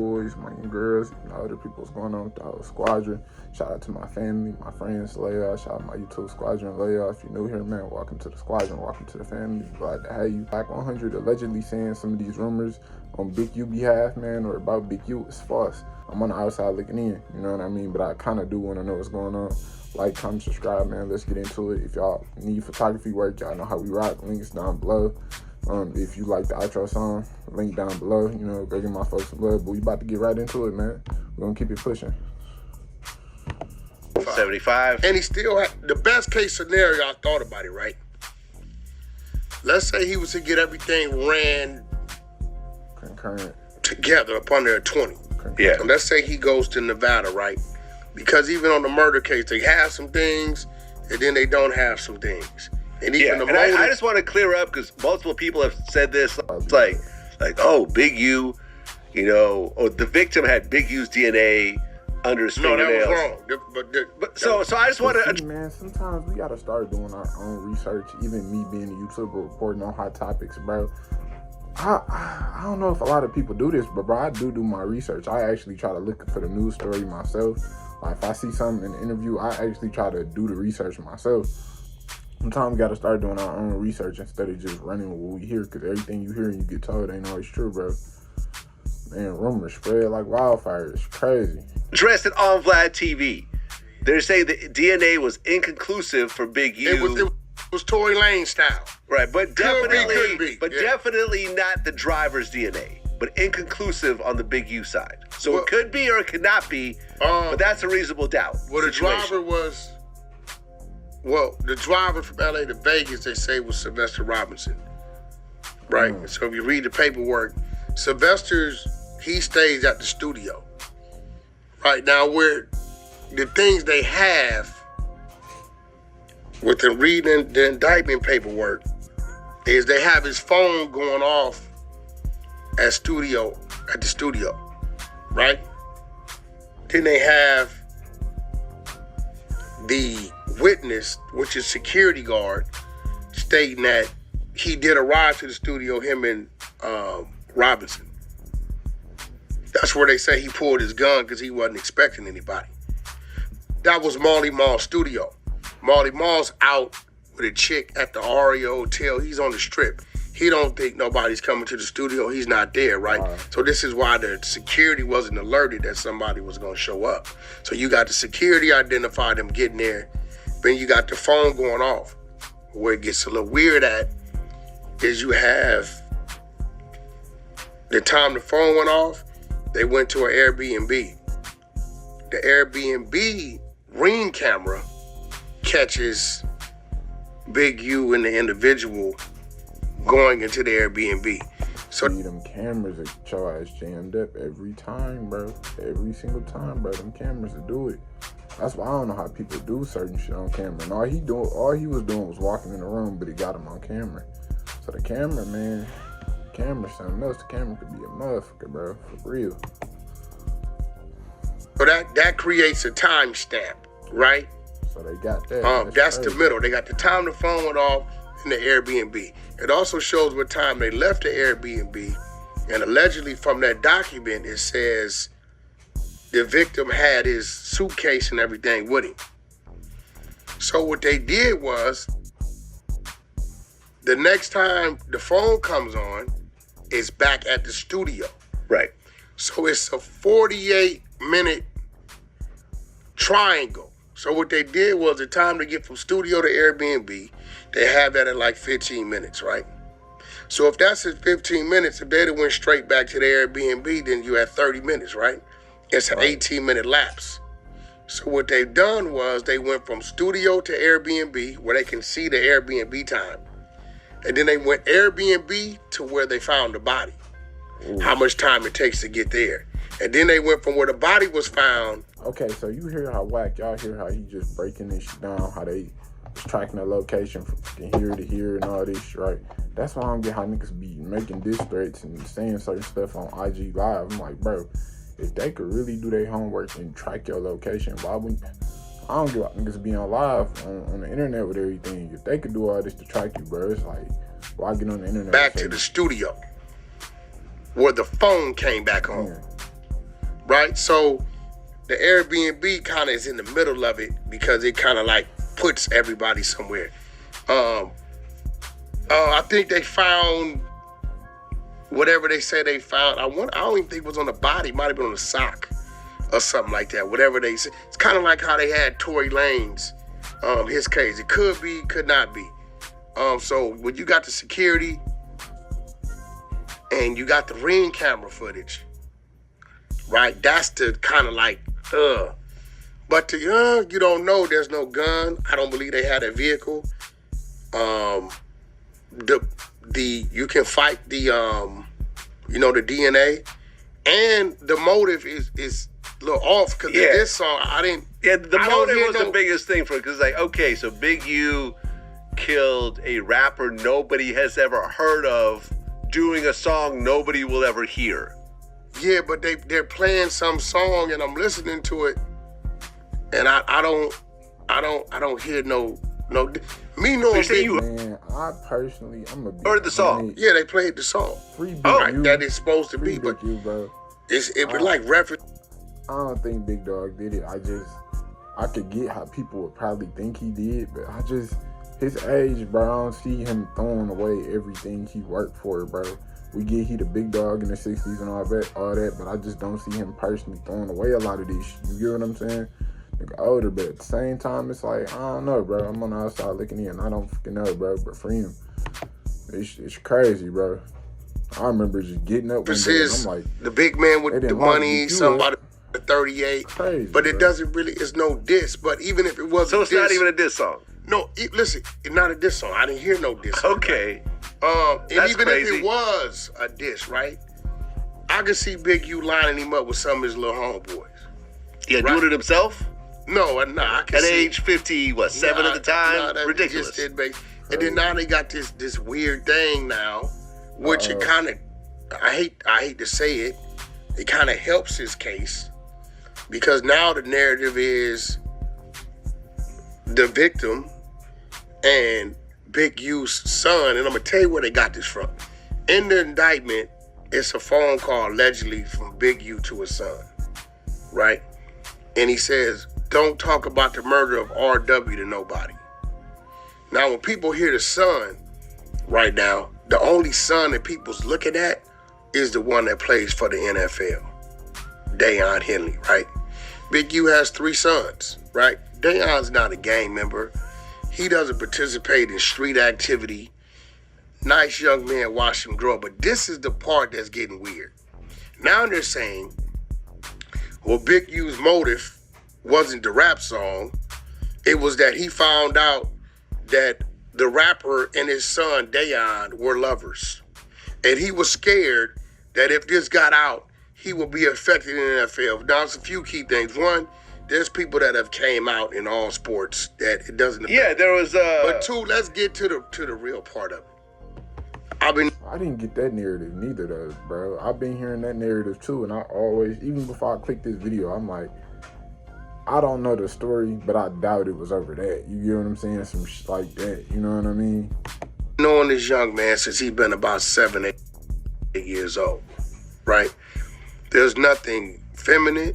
boys, my young girls, other people what's going on with the whole squadron. Shout out to my family, my friends, Leia. Shout out my YouTube squadron, Leia. If you're new here, man, welcome to the squadron, welcome to the family. Glad to have you. Wack100 allegedly saying some of these rumors on Big U behalf, man, or about Big U is false. I'm on the outside looking in, you know what I mean? But I kind of do want to know what's going on. Like, comment, subscribe, man. Let's get into it. If y'all need photography work, y'all know how we rock. Links down below. If you like the outro song, link down below. You know, go give my folks some love. But we about to get right into it, man. We're going to keep it pushing. 75. And he still had the best case scenario. I thought about it, right? Let's say he was to get everything ran Concurrent. together up under 20. Yeah. And let's say he goes to Nevada, right? Because even on the murder case, they have some things, and then they don't have some things. And even the and I just want to clear up because multiple people have said this. It's like, oh, Big U, you know, or the victim had Big U's DNA under his fingernails. No, that was wrong. So I just want to, man, sometimes we gotta start doing our own research. Even me being a YouTuber reporting on hot topics, bro. I don't know if a lot of people do this, but bro, I do my research. I actually try to look for the news story myself. Like if I see something in an interview, I actually try to do the research myself. Sometimes we gotta start doing our own research instead of just running with what we hear, because everything you hear and you get told ain't always true, bro. Man, rumors spread like wildfire. It's crazy. addressed it on Vlad TV. They're saying the DNA was inconclusive for Big U. It was Tory Lane style. Right, but definitely, could be. Definitely not the driver's DNA, but inconclusive on the Big U side. So Well, it could be or it could not be, but that's a reasonable doubt. Well, the situation. driver was, the driver from LA to Vegas, they say was Sylvester Robinson. Right? So if you read the paperwork, he stays at the studio. Right now, where the things they have with the reading the indictment paperwork is they have his phone going off at the studio, right? Then they have the witness, which is security guard, stating that he did arrive to the studio, him and Robinson. That's where they say he pulled his gun because he wasn't expecting anybody. That was Marley Marl's studio. Marley Marl's out with a chick at the Aria Hotel. He's on the strip. He don't think nobody's coming to the studio. He's not there, right? So this is why the security wasn't alerted that somebody was going to show up. So you got the security identified them getting there. Then you got the phone going off. Where it gets a little weird at is you have the time the phone went off, they went to an Airbnb. The Airbnb Ring camera catches Big U and the individual going into the Airbnb. So them cameras at your ass jammed up every time, bro. Every single time, bro. Them cameras will do it. That's why I don't know how people do certain shit on camera. And all he was doing was walking in the room, but he got him on camera. So the camera, man, camera's something else. The camera could be a motherfucker, bro, for real. So that creates a timestamp, right? So they got that. That's the middle. They got the time the phone went off and the Airbnb. It also shows what time they left the Airbnb. And allegedly from that document, it says the victim had his suitcase and everything with him. So what they did was, the next time the phone comes on, it's back at the studio. Right. So it's a 48-minute triangle. So what they did was the time to get from studio to Airbnb, they have that at like 15 minutes, right? So if that's at 15 minutes, if they'd have went straight back to the Airbnb, then you had 30 minutes, right? It's an 18-minute lapse. So what they've done was they went from studio to Airbnb where they can see the Airbnb time. And then they went Airbnb to where they found the body. Ooh. How much time it takes to get there. And then they went from where the body was found. Okay, so you hear how y'all hear how he just breaking this shit down, how they was tracking the location from here to here and all this shit, right? That's why I don't get how niggas be making diss threats and saying certain stuff on IG Live. I'm like, bro, if they could really do their homework and track your location, why wouldn't... I don't give a niggas be on live on the internet with everything. If they could do all this to track you, bro, it's like, why get on the internet? Back to the studio where the phone came back on. right? So the Airbnb kind of is in the middle of it because it kind of like puts everybody somewhere. I think they found whatever they say they found. I don't even think it was on the body. It might have been on the sock or something like that. Whatever they say. It's kind of like how they had Tory Lanez, his case. It could be, could not be. So when you got the security and you got the Ring camera footage, right? That's the kind of like, But you don't know. There's no gun. I don't believe they had a vehicle. You can fight the the DNA, and the motive is a little off because this song I didn't. Yeah, the motive was the biggest thing for it because like okay, so Big U killed a rapper nobody has ever heard of doing a song nobody will ever hear. Yeah, but they're playing some song and I'm listening to it, and I don't hear no. Me knowing Big Man, I personally, I'm a big heard the song. Yeah, they played the song. Free Big U, that is supposed to free be, Big but U, bro. it was like reference. I don't think Big Dog did it. I could get how people would probably think he did, but his age, bro, I don't see him throwing away everything he worked for, bro. We get he the big dog in the 60s and all that, but I just don't see him personally throwing away a lot of this shit. You get what I'm saying? Nigga older, but at the same time, it's like, I don't know, bro. I'm on the outside looking in. I don't fucking know, bro, but free him. It's crazy, bro. I remember just getting up one day and I'm like, the big man with the money, somebody 38, crazy, but it bro. Doesn't really, it's no diss, but even if it was so it's not even a diss song. No, listen, it's not a diss song. I didn't hear no diss song. Okay. And that's even crazy. if it was a diss, right? I could see Big U lining him up with some of his little homeboys. Yeah, right? doing it himself? No, I can At see. age 50, seven at the time? That Ridiculous. Just did and then now they got this weird thing now, which it kind of, I hate to say it, it kind of helps his case because now the narrative is the victim and Big U's son, and I'm gonna tell you where they got this from. In the indictment, it's a phone call allegedly from Big U to his son, right? And he says, "Don't talk about the murder of RW to nobody." Now, when people hear the son, right now, the only son that people's looking at is the one that plays for the NFL, Deion Henley, right? Big U has 3 sons, right? Deion's not a gang member. He doesn't participate in street activity. Nice young man, watch him grow. But this is the part that's getting weird. Now they're saying, well, Big U's motive wasn't the rap song. It was that he found out that the rapper and his son, Deion, were lovers. And he was scared that if this got out, he would be affected in the NFL. Now, there's a few key things. One, there's people that have came out in all sports that it doesn't affect. Yeah, there was But 2, let's get to the real part of it. I didn't get that narrative neither though, bro. I've been hearing that narrative too, and I always, even before I clicked this video, I'm like, I don't know the story, but I doubt it was over that. You get what I'm saying? Some shit like that. You know what I mean? Knowing this young man since he's been about 7, 8 years old, right? There's nothing feminine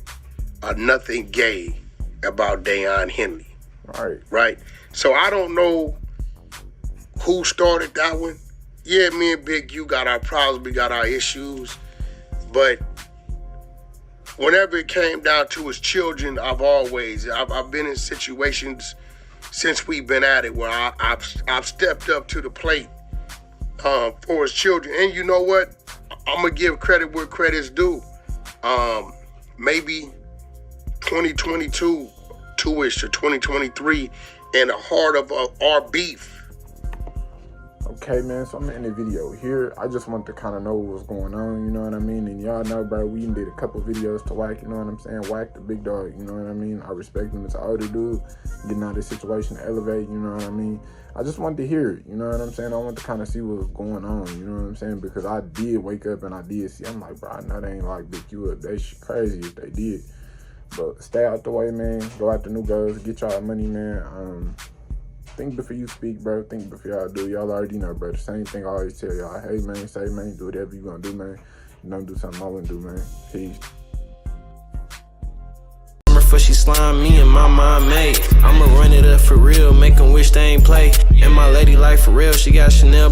or nothing gay about Deion Henley. Right? So I don't know who started that one. Yeah, me and Big U got our problems, we got our issues, but whenever it came down to his children, I've been in situations since we've been at it where I've stepped up to the plate for his children. And you know what? I'm gonna give credit where credit's due. Maybe 2022, 2-ish to 2023, in the heart of our beef. Okay, man, so I'm in the video here. I just want to kind of know what's going on, you know what I mean? And y'all know, bro, we did a couple videos to Wack, you know what I'm saying? Wack the big dog, you know what I mean? I respect him as an older dude, getting out of this situation to elevate, you know what I mean? I just wanted to hear it, you know what I'm saying? I want to kind of see what was going on, you know what I'm saying? Because I did wake up and I did see, I'm like, bro, I know they ain't like Big U up. They shit crazy if they did. But stay out the way, man. Go out the new goals, get y'all money, man. Think before you speak, bro. Think before y'all do. Y'all already know, bro. The same thing I always tell y'all. Hey, man, say, man, do whatever you gonna do, man. You don't do something I wouldn't do, man. Peace. before she slime me and my mind made. I'ma run it up for real, make 'em wish they ain't play. And my lady like for real, she got Chanel by